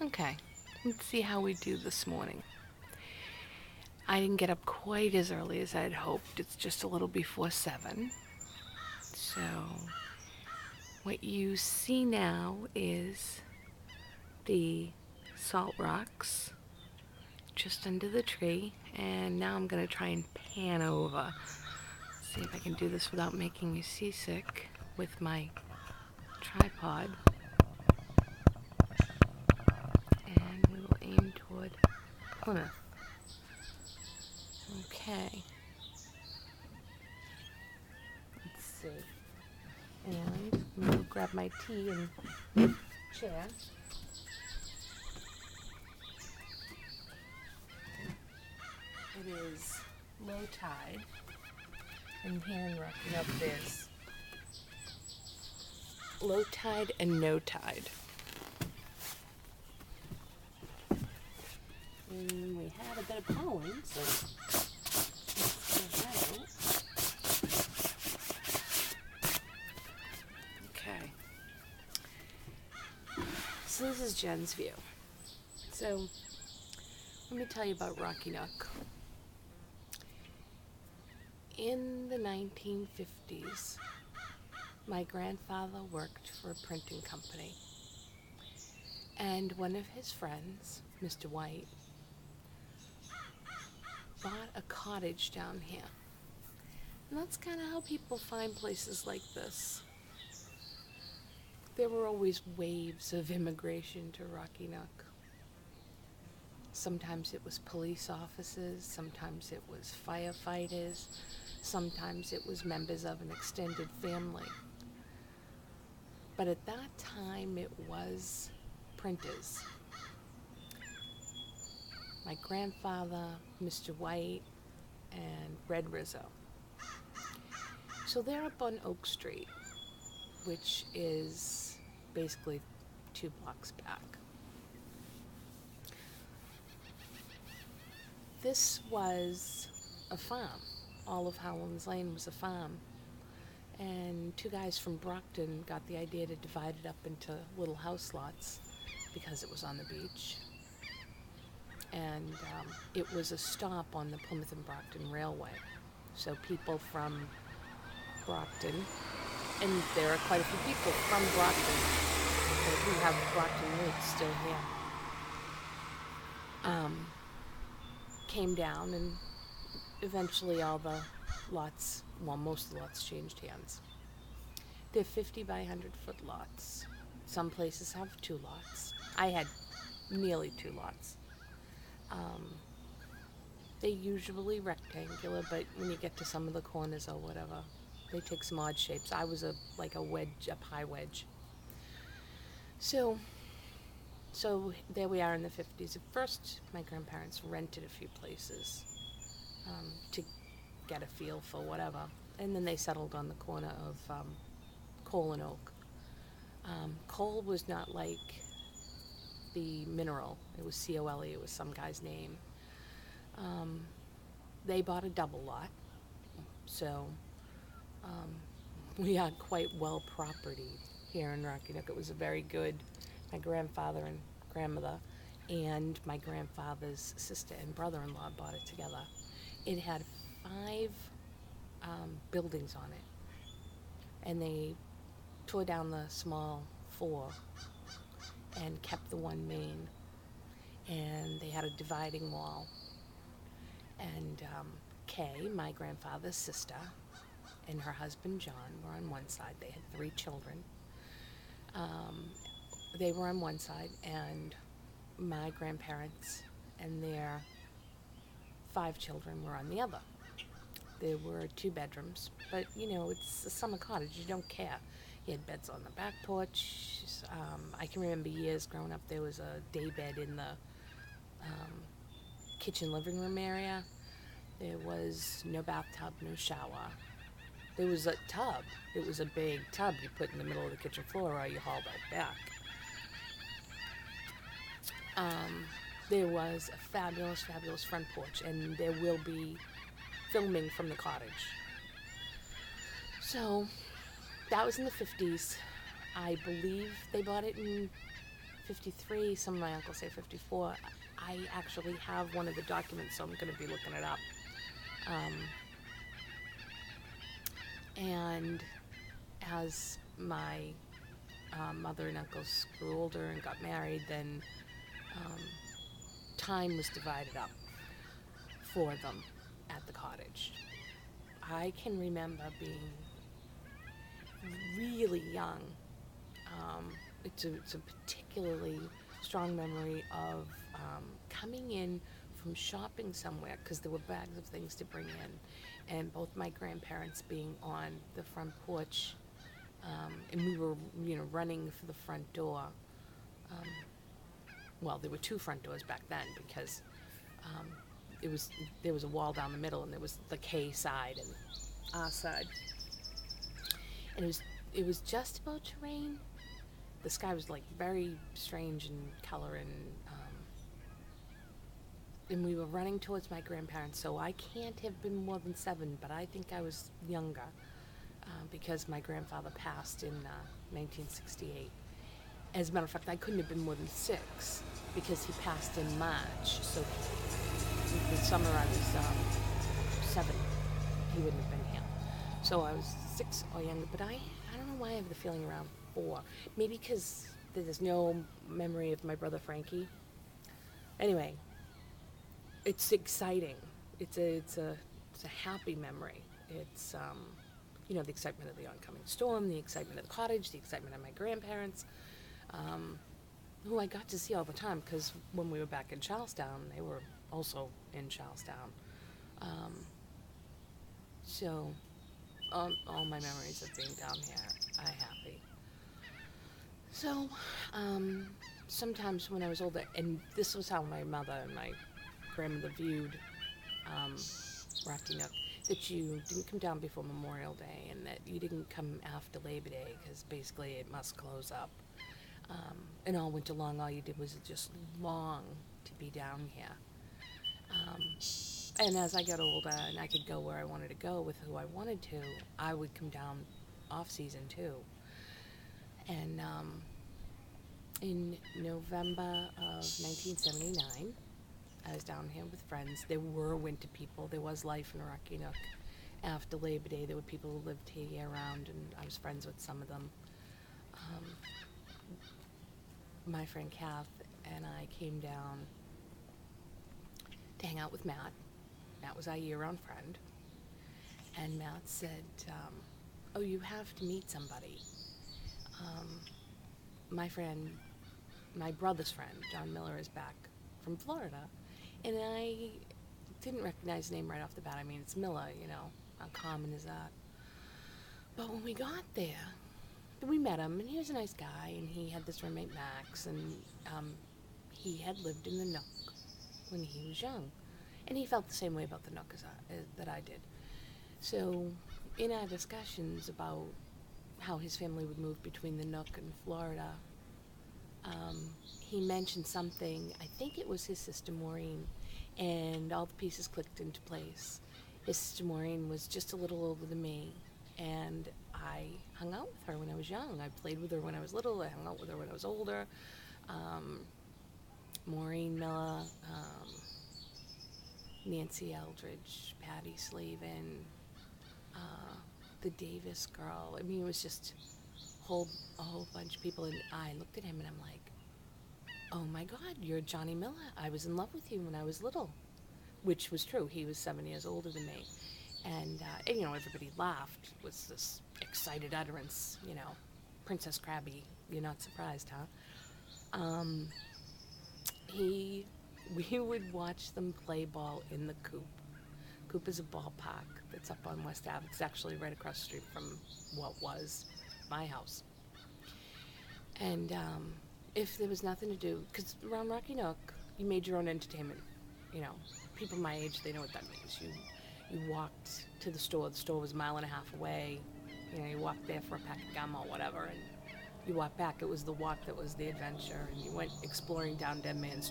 Okay, let's see how we do this morning. I didn't get up quite as early as I'd hoped. It's just a little before 7. So, what you see now is the salt rocks just under the tree. And now I'm going to try and pan over. See if I can do this without making you seasick with my tripod. And we will aim toward Plymouth. Okay. Let's see. And I'm going to grab my tea and chair. It is low tide. And here in Rocky Nook there's low tide and no tide. And we had a bit of pollen, so let's get that out. Okay. So this is Jen's view. So let me tell you about Rocky Nook. In the 1950s, my grandfather worked for a printing company. And one of his friends, Mr. White, bought a cottage down here. And that's kind of how people find places like this. There were always waves of immigration to Rocky Nook. Sometimes it was police officers, sometimes it was firefighters, sometimes it was members of an extended family. But at that time it was printers. My grandfather, Mr. White, and Red Rizzo. So they're up on Oak Street, which is basically 2 blocks back. This was a farm. All of Howlands Lane was a farm. And 2 guys from Brockton got the idea to divide it up into little house lots because it was on the beach. And it was a stop on the Plymouth and Brockton Railway. So people from Brockton, and there are quite a few people from Brockton who have Brockton roots still here, came down, and eventually all the lots, well, most of the lots changed hands. They're 50 by 100 foot lots. Some places have 2 lots. I had nearly 2 lots. They're usually rectangular, but when you get to some of the corners or whatever, they take some odd shapes. I was like a wedge, a pie wedge. So there we are in the 50s. At first, my grandparents rented a few places to get a feel for whatever. And then they settled on the corner of Cole and Oak. Cole was not like the mineral. It was C-O-L-E. It was some guy's name. They bought a double lot. So we are quite well propertied here in Rocky Nook. It was a very good, my grandfather and grandmother and my grandfather's sister and brother-in-law bought it together. It had 5 buildings on it, and they tore down the small 4 and kept the one main, and they had a dividing wall. And Kay, my grandfather's sister, and her husband John were on one side. They had 3 children. They were on one side, and my grandparents and their 5 children were on the other. There were 2 bedrooms, but you know, it's a summer cottage, you don't care. You had beds on the back porch. I can remember years growing up, there was a day bed in the kitchen living room area. There was no bathtub, no shower. There was a tub. It was a big tub you put in the middle of the kitchen floor or you hauled out back. There was a fabulous, fabulous front porch, and there will be filming from the cottage. So that was in the 50s. I believe they bought it in 53, some of my uncles say 54. I actually have one of the documents, so I'm going to be looking it up. And as my mother and uncles grew older and got married, then time was divided up for them at the cottage. I can remember being really young. It's a particularly strong memory of coming in from shopping somewhere, because there were bags of things to bring in, and both my grandparents being on the front porch, and we were, running for the front door. Well, there were two front doors back then, because there was a wall down the middle, and there was the K side and our side, and it was just about to rain. The sky was like very strange in color, and we were running towards my grandparents, so I can't have been more than 7, but I think I was younger, because my grandfather passed in 1968. As a matter of fact, I couldn't have been more than 6, because he passed in March, so the summer I was 7, he wouldn't have been here. So I was 6 or younger, but I don't know why I have the feeling around 4. Maybe because there's no memory of my brother Frankie. Anyway, it's exciting. It's a happy memory. It's the excitement of the oncoming storm, the excitement of the cottage, the excitement of my grandparents, who I got to see all the time, because when we were back in Charlestown, they were also in Charlestown. So all my memories of being down here are happy. So sometimes when I was older, and this was how my mother and my grandmother viewed Rocky Nook, that you didn't come down before Memorial Day, and that you didn't come after Labor Day, because basically it must close up. And all winter long, all you did was just long to be down here. And as I got older and I could go where I wanted to go with who I wanted to, I would come down off season too. And in November of 1979, I was down here with friends. There were winter people. There was life in Rocky Nook. After Labor Day, there were people who lived here year-round, and I was friends with some of them. My friend Kath and I came down to hang out with Matt. Matt was our year-round friend. And Matt said, oh, you have to meet somebody. My brother's friend, John Miller, is back from Florida. And I didn't recognize the name right off the bat. I mean, it's Miller, how common is that? But when we got there, we met him, and he was a nice guy, and he had this roommate, Max, and he had lived in the Nook when he was young. And he felt the same way about the Nook that I did. So in our discussions about how his family would move between the Nook and Florida, he mentioned something. I think it was his sister Maureen, and all the pieces clicked into place. His sister Maureen was just a little older than me, and I hung out with her when I was young. I played with her when I was little. I hung out with her when I was older. Maureen Miller, Nancy Eldridge, Patty Slavin, the Davis girl. I mean, it was just a whole bunch of people. And I looked at him and I'm like, oh my God, you're Johnny Miller. I was in love with you when I was little, which was true. He was 7 years older than me. And everybody laughed. It was this excited utterance, Princess Crabby. You're not surprised, huh? We would watch them play ball in the Coop. Coop is a ballpark that's up on West Ave. It's actually right across the street from what was my house. And if there was nothing to do, because around Rocky Nook, you made your own entertainment. People my age, they know what that means. You walked to the store. The store was a mile and a half away. You walked there for a pack of gum or whatever, and you walked back. It was the walk that was the adventure, and you went exploring down Dead Man's